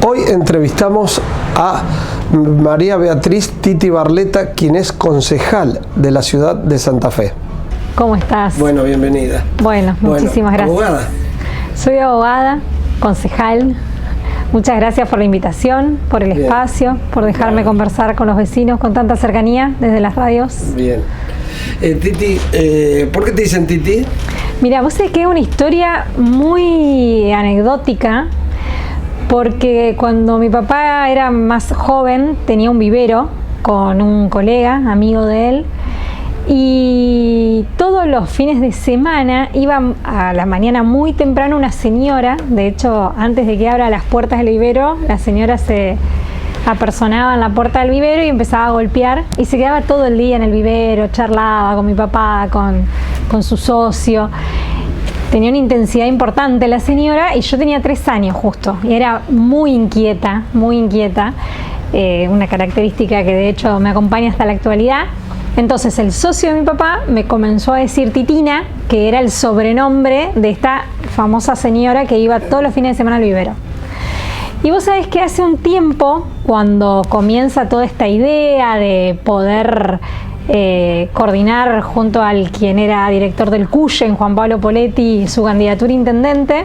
Hoy entrevistamos a María Beatriz Titi Barleta, quien es concejal de la ciudad de Santa Fe. ¿Cómo estás? Bueno, bienvenida. Bueno, muchísimas gracias. ¿Abogada? Soy abogada, concejal. Muchas gracias por la invitación, por el espacio, por dejarme conversar con los vecinos con tanta cercanía desde las radios. Bien. Titi, ¿por qué te dicen Titi? Mira, vos sabés que es una historia muy anecdótica, porque cuando mi papá era más joven tenía un vivero con un colega, amigo de él, y todos los fines de semana iba a la mañana muy temprano una señora. De hecho, antes de que abra las puertas del vivero, la señora se apersonaba en la puerta del vivero y empezaba a golpear, y se quedaba todo el día en el vivero, charlaba con mi papá, con su socio. Tenía una intensidad importante la señora, y yo tenía 3 años justo, y era muy inquieta, una característica que de hecho me acompaña hasta la actualidad. Entonces el socio de mi papá me comenzó a decir Titina, que era el sobrenombre de esta famosa señora que iba todos los fines de semana al vivero. Y vos sabés que hace un tiempo, cuando comienza toda esta idea de poder coordinar junto al quien era director del CUYEN, Juan Pablo Poletti, su candidatura a intendente,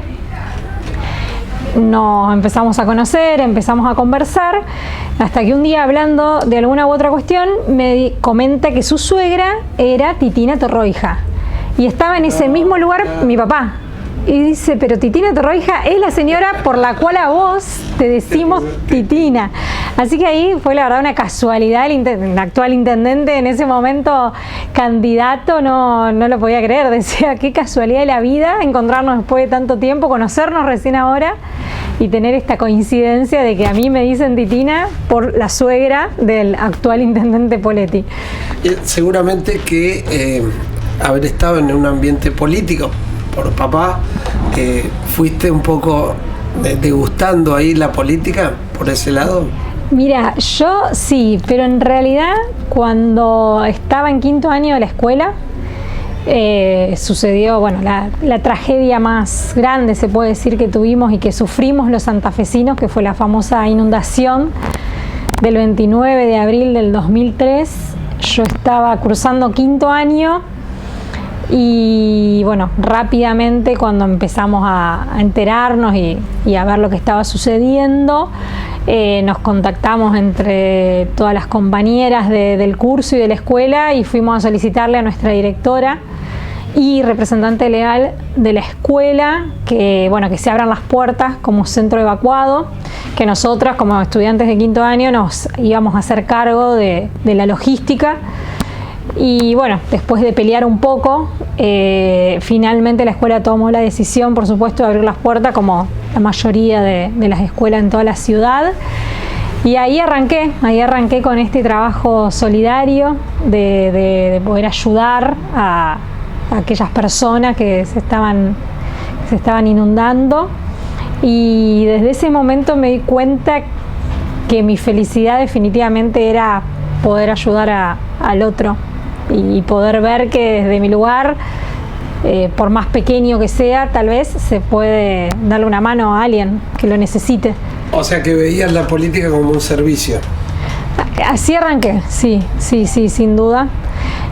nos empezamos a conocer, empezamos a conversar, hasta que un día, hablando de alguna u otra cuestión, me comenta que su suegra era Titina Torroija, y estaba en ese mismo lugar mi papá. Y dice, pero Titina Torroija es la señora por la cual a vos te decimos Titina. Así que ahí fue la verdad una casualidad. El actual intendente, en ese momento candidato, no lo podía creer. Decía, qué casualidad de la vida encontrarnos después de tanto tiempo, conocernos recién ahora y tener esta coincidencia de que a mí me dicen Titina por la suegra del actual intendente Poletti. Seguramente que haber estado en un ambiente político por papá, que fuiste un poco degustando ahí la política por ese lado. Mira, yo sí, pero en realidad cuando estaba en 5º año de la escuela sucedió, bueno, la tragedia más grande, se puede decir, que tuvimos y que sufrimos los santafesinos, que fue la famosa inundación del 29 de abril del 2003. Yo estaba cursando 5º año. Y bueno, rápidamente cuando empezamos a enterarnos y a ver lo que estaba sucediendo, nos contactamos entre todas las compañeras del curso y de la escuela, y fuimos a solicitarle a nuestra directora y representante legal de la escuela que se abran las puertas como centro evacuado, que nosotras como estudiantes de 5º año nos íbamos a hacer cargo de la logística. Y bueno, después de pelear un poco, finalmente la escuela tomó la decisión, por supuesto, de abrir las puertas, como la mayoría de las escuelas en toda la ciudad. Y ahí arranqué con este trabajo solidario de poder ayudar a aquellas personas que se estaban inundando. Y desde ese momento me di cuenta que mi felicidad definitivamente era poder ayudar al otro. Y poder ver que desde mi lugar, por más pequeño que sea, tal vez se puede darle una mano a alguien que lo necesite. O sea que veías la política como un servicio. Así arranqué, sí, sin duda.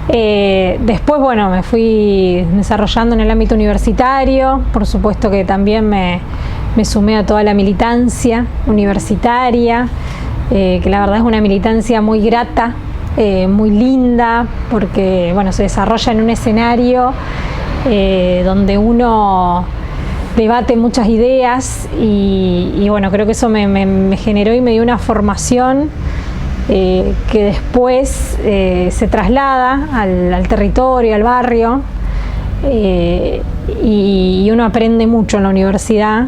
Después, bueno, me fui desarrollando en el ámbito universitario. Por supuesto que también me sumé a toda la militancia universitaria, que la verdad es una militancia muy grata, muy linda, porque bueno, se desarrolla en un escenario donde uno debate muchas ideas y bueno, creo que eso me generó y me dio una formación que después se traslada al territorio, al barrio, y uno aprende mucho en la universidad,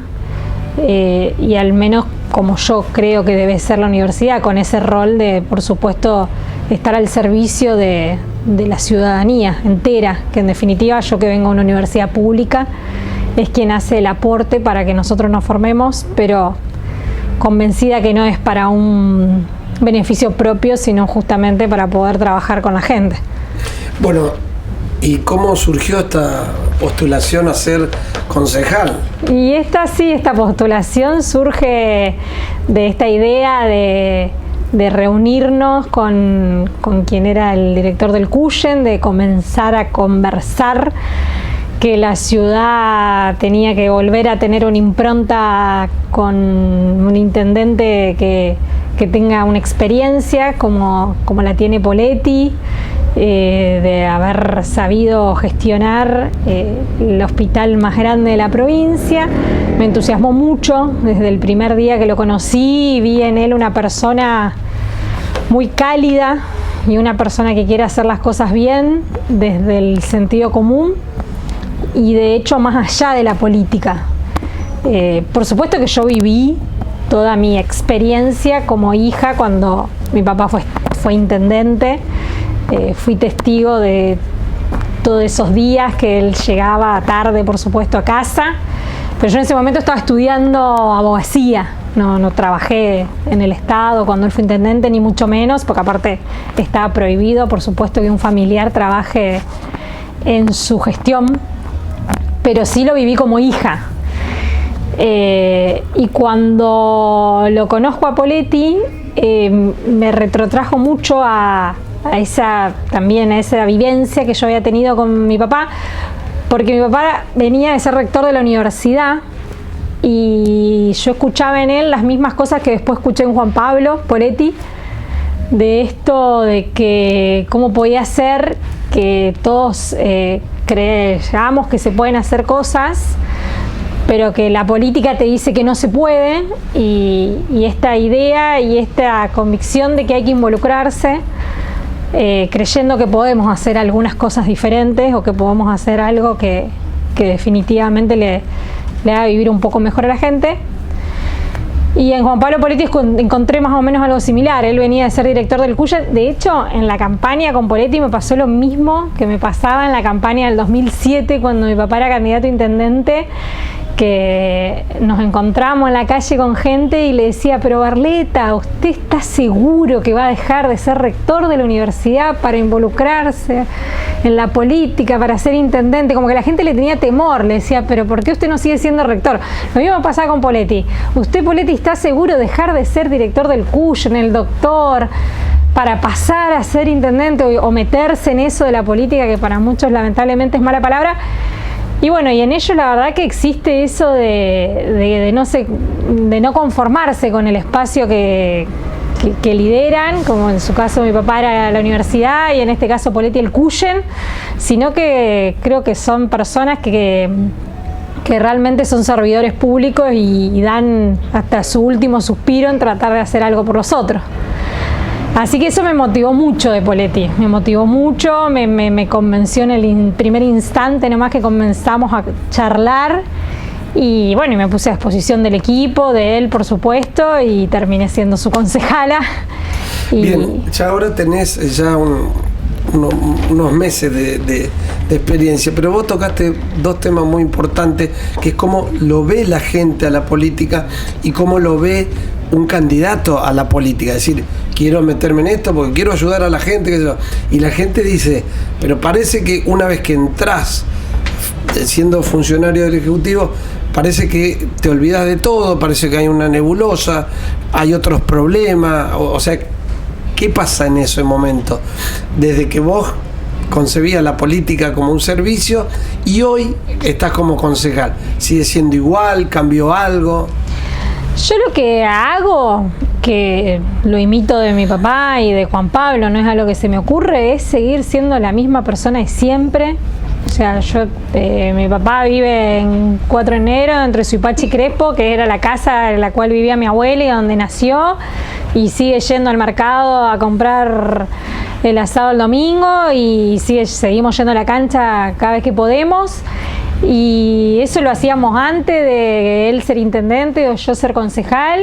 y al menos como yo creo que debe ser la universidad, con ese rol de, por supuesto, estar al servicio de la ciudadanía entera, que en definitiva yo, que vengo de una universidad pública, es quien hace el aporte para que nosotros nos formemos, pero convencida que no es para un beneficio propio, sino justamente para poder trabajar con la gente. Bueno, ¿Y cómo surgió esta postulación a ser concejal? Y esta postulación surge de esta idea de reunirnos con quien era el director del Cuyen, de comenzar a conversar que la ciudad tenía que volver a tener una impronta con un intendente que tenga una experiencia como la tiene Poletti, de haber sabido gestionar el hospital más grande de la provincia. Me entusiasmó mucho desde el primer día que lo conocí, vi en él una persona muy cálida y una persona que quiere hacer las cosas bien desde el sentido común y de hecho más allá de la política. Por supuesto que yo viví toda mi experiencia como hija cuando mi papá fue intendente. Fui testigo de todos esos días que él llegaba tarde, por supuesto, a casa, pero yo en ese momento estaba estudiando abogacía, no trabajé en el Estado cuando él fue intendente, ni mucho menos, porque aparte estaba prohibido, por supuesto, que un familiar trabaje en su gestión, pero sí lo viví como hija. Y cuando lo conozco a Poletti, me retrotrajo mucho a esa vivencia que yo había tenido con mi papá, porque mi papá venía de ser rector de la universidad y yo escuchaba en él las mismas cosas que después escuché en Juan Pablo Poletti, de esto de que cómo podía ser que todos creamos que se pueden hacer cosas, pero que la política te dice que no se puede, y esta idea y esta convicción de que hay que involucrarse, creyendo que podemos hacer algunas cosas diferentes o que podemos hacer algo que definitivamente le haga vivir un poco mejor a la gente. Y en Juan Pablo Poletti encontré más o menos algo similar. Él venía de ser director del Cuyen. De hecho, en la campaña con Poletti me pasó lo mismo que me pasaba en la campaña del 2007 cuando mi papá era candidato a intendente, que nos encontramos en la calle con gente y le decía: pero Barleta, ¿usted está seguro que va a dejar de ser rector de la universidad para involucrarse en la política, para ser intendente? Como que la gente le tenía temor, le decía: pero ¿por qué usted no sigue siendo rector? Lo mismo pasaba con Poletti. ¿Usted, Poletti, está seguro de dejar de ser director del Cuyen, el doctor, para pasar a ser intendente o meterse en eso de la política, que para muchos lamentablemente es mala palabra? Y bueno, y en ello la verdad que existe eso de no conformarse con el espacio que lideran, como en su caso mi papá era la universidad y en este caso Poletti el Cuyen, sino que creo que son personas que realmente son servidores públicos y dan hasta su último suspiro en tratar de hacer algo por los otros. Así que eso me motivó mucho de Poletti, me motivó mucho, me convenció en el primer instante nomás que comenzamos a charlar, y bueno, y me puse a disposición del equipo, de él por supuesto, y terminé siendo su concejala. Bien, ya ahora tenés ya unos meses de experiencia, pero vos tocaste dos temas muy importantes, que es cómo lo ve la gente a la política y cómo lo ve un candidato a la política. Es decir, quiero meterme en esto porque quiero ayudar a la gente, qué sé yo. Y la gente dice, pero parece que una vez que entrás siendo funcionario del Ejecutivo, parece que te olvidas de todo, parece que hay una nebulosa, hay otros problemas, o sea, ¿qué pasa en ese momento? Desde que vos concebías la política como un servicio y hoy estás como concejal, ¿sigue siendo igual? ¿Cambió algo? Yo lo que hago, que lo imito de mi papá y de Juan Pablo, no es algo que se me ocurre, es seguir siendo la misma persona de siempre. O sea, mi papá vive en 4 de enero, entre Suipacha y Crespo, que era la casa en la cual vivía mi abuela y donde nació, y sigue yendo al mercado a comprar el asado el domingo y seguimos yendo a la cancha cada vez que podemos. Y eso lo hacíamos antes de él ser intendente o yo ser concejal,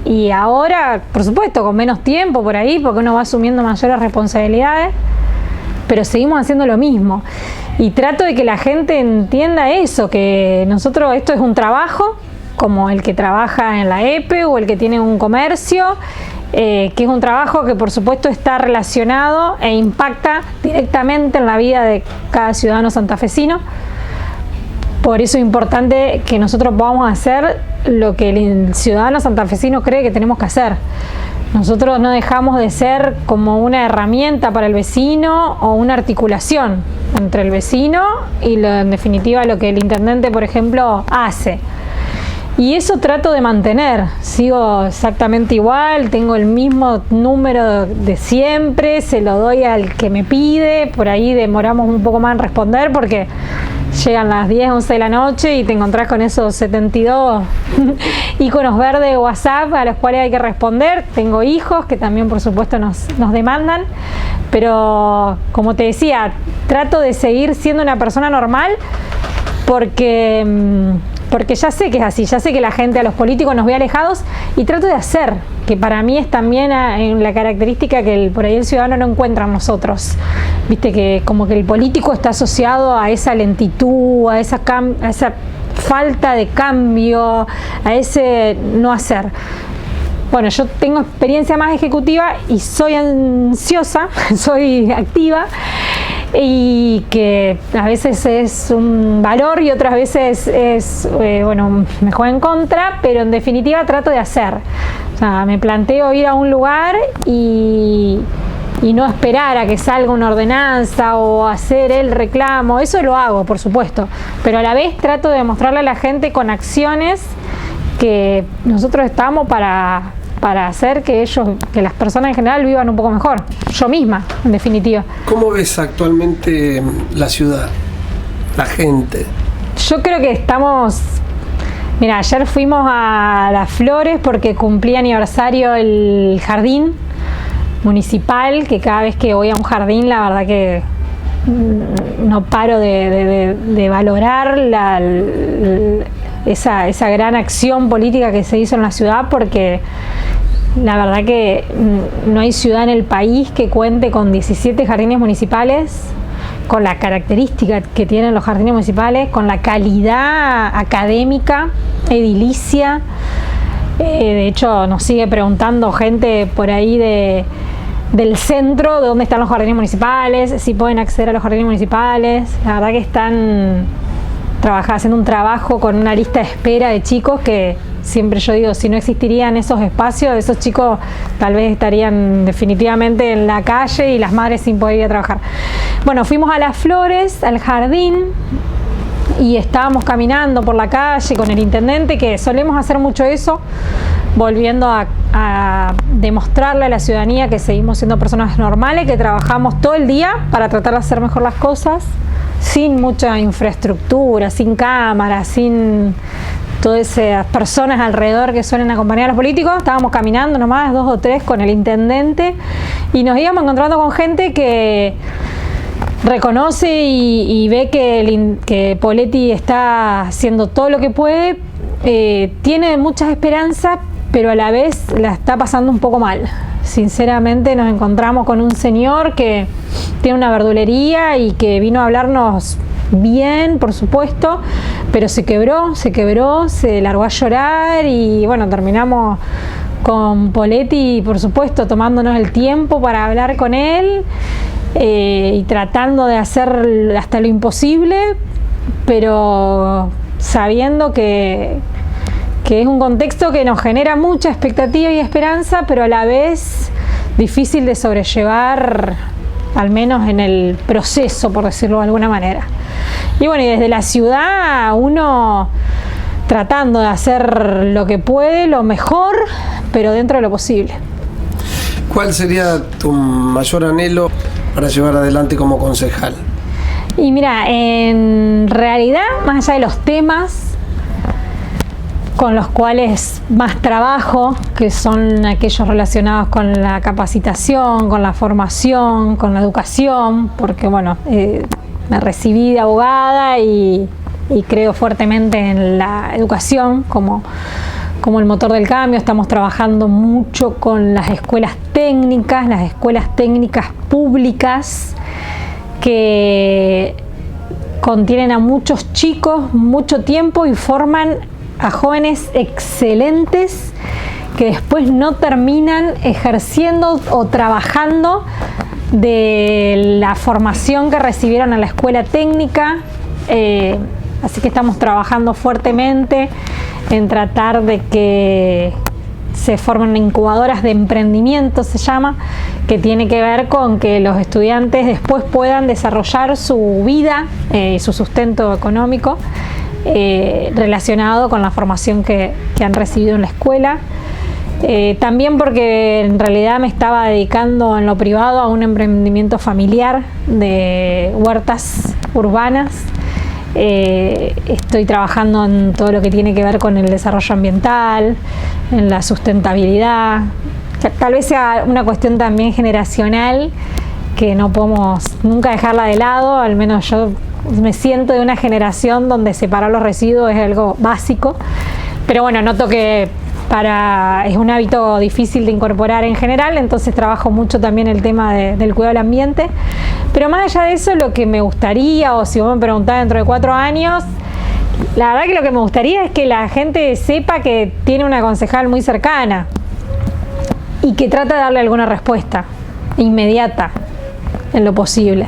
y ahora, por supuesto, con menos tiempo por ahí, porque uno va asumiendo mayores responsabilidades, pero seguimos haciendo lo mismo. Y trato de que la gente entienda eso, que nosotros, esto es un trabajo, como el que trabaja en la EPE o el que tiene un comercio, que es un trabajo que por supuesto está relacionado e impacta directamente en la vida de cada ciudadano santafesino. Por eso es importante que nosotros podamos hacer lo que el ciudadano santafesino cree que tenemos que hacer. Nosotros no dejamos de ser como una herramienta para el vecino o una articulación entre el vecino y en definitiva lo que el intendente, por ejemplo, hace. Y eso trato de mantener, sigo exactamente igual, tengo el mismo número de siempre, se lo doy al que me pide, por ahí demoramos un poco más en responder porque llegan las 10, 11 de la noche y te encontrás con esos 72 iconos verdes de WhatsApp a los cuales hay que responder. Tengo hijos que también por supuesto nos demandan, pero como te decía, trato de seguir siendo una persona normal porque ya sé que es así, ya sé que la gente, a los políticos nos ve alejados y trato de hacer, que para mí es también la característica que por ahí el ciudadano no encuentra en nosotros. Viste que como que el político está asociado a esa lentitud, a esa falta de cambio, a ese no hacer. Bueno, yo tengo experiencia más ejecutiva y soy ansiosa, soy activa, y que a veces es un valor y otras veces me juega en contra, pero en definitiva trato de hacer. O sea, me planteo ir a un lugar y no esperar a que salga una ordenanza o hacer el reclamo. Eso lo hago, por supuesto, pero a la vez trato de mostrarle a la gente con acciones que nosotros estamos para hacer que las personas en general vivan un poco mejor. Yo misma, en definitiva. ¿Cómo ves actualmente la ciudad, la gente? Yo creo que estamos... Mira, ayer fuimos a Las Flores porque cumplía aniversario el jardín municipal, que cada vez que voy a un jardín, la verdad que no paro de valorar esa gran acción política que se hizo en la ciudad, porque la verdad que no hay ciudad en el país que cuente con 17 jardines municipales, con la característica que tienen los jardines municipales, con la calidad académica, edilicia. De hecho, nos sigue preguntando gente por ahí del centro de dónde están los jardines municipales, si pueden acceder a los jardines municipales. La verdad que están haciendo un trabajo con una lista de espera de chicos que siempre yo digo, si no existirían esos espacios, esos chicos tal vez estarían definitivamente en la calle y las madres sin poder ir a trabajar. Bueno, fuimos a Las Flores, al jardín, y estábamos caminando por la calle con el intendente, que solemos hacer mucho eso, volviendo a demostrarle a la ciudadanía que seguimos siendo personas normales, que trabajamos todo el día para tratar de hacer mejor las cosas, sin mucha infraestructura, sin cámaras, sin todas esas personas alrededor que suelen acompañar a los políticos. Estábamos caminando nomás 2 o 3 con el intendente y nos íbamos encontrando con gente que reconoce y ve que Poletti está haciendo todo lo que puede, tiene muchas esperanzas, pero a la vez la está pasando un poco mal. Sinceramente nos encontramos con un señor que tiene una verdulería y que vino a hablarnos bien, por supuesto, pero se quebró, se largó a llorar y bueno, terminamos con Poletti, por supuesto, tomándonos el tiempo para hablar con él y tratando de hacer hasta lo imposible, pero sabiendo que es un contexto que nos genera mucha expectativa y esperanza, pero a la vez difícil de sobrellevar, al menos en el proceso, por decirlo de alguna manera. Y bueno, y desde la ciudad uno tratando de hacer lo que puede, lo mejor, pero dentro de lo posible. ¿Cuál sería tu mayor anhelo para llevar adelante como concejal? Y mira, en realidad, más allá de los temas con los cuales más trabajo, que son aquellos relacionados con la capacitación, con la formación, con la educación, porque bueno, me recibí de abogada y creo fuertemente en la educación como el motor del cambio. Estamos trabajando mucho con las escuelas técnicas públicas, que contienen a muchos chicos mucho tiempo y forman a jóvenes excelentes que después no terminan ejerciendo o trabajando de la formación que recibieron en la escuela técnica. Así que estamos trabajando fuertemente en tratar de que se formen incubadoras de emprendimiento, se llama, que tiene que ver con que los estudiantes después puedan desarrollar su vida y su sustento económico relacionado con la formación que han recibido en la escuela. También porque en realidad me estaba dedicando en lo privado a un emprendimiento familiar de huertas urbanas. Estoy trabajando en todo lo que tiene que ver con el desarrollo ambiental, en la sustentabilidad. Tal vez sea una cuestión también generacional que no podemos nunca dejarla de lado. Al menos yo me siento de una generación donde separar los residuos es algo básico, pero bueno, noto que es un hábito difícil de incorporar en general, entonces trabajo mucho también el tema del cuidado del ambiente. Pero más allá de eso, lo que me gustaría, o si vos me preguntás dentro de 4 años, la verdad que lo que me gustaría es que la gente sepa que tiene una concejal muy cercana y que trata de darle alguna respuesta inmediata en lo posible.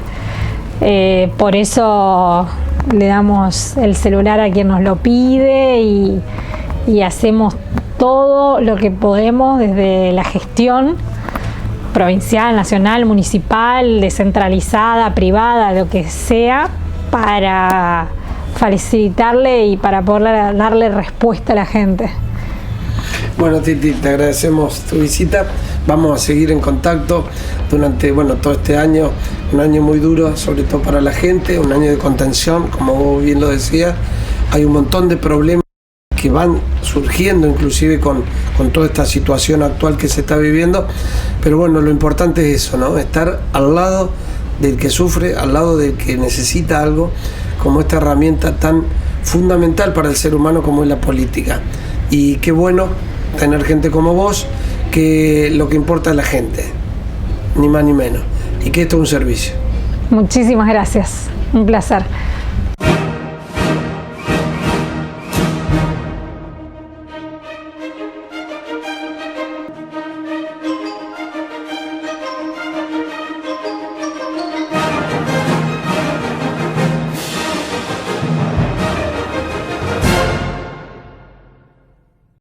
Por eso le damos el celular a quien nos lo pide y hacemos todo lo que podemos desde la gestión provincial, nacional, municipal, descentralizada, privada, lo que sea, para facilitarle y para poder darle respuesta a la gente. Bueno, Titi, te agradecemos tu visita. Vamos a seguir en contacto durante todo este año, un año muy duro, sobre todo para la gente, un año de contención, como vos bien lo decías. Hay un montón de problemas que van surgiendo inclusive con toda esta situación actual que se está viviendo, pero bueno, lo importante es eso, ¿no? Estar al lado del que sufre, al lado del que necesita algo, como esta herramienta tan fundamental para el ser humano como es la política. Y qué bueno tener gente como vos, que lo que importa es la gente, ni más ni menos, y que esto es un servicio. Muchísimas gracias, un placer.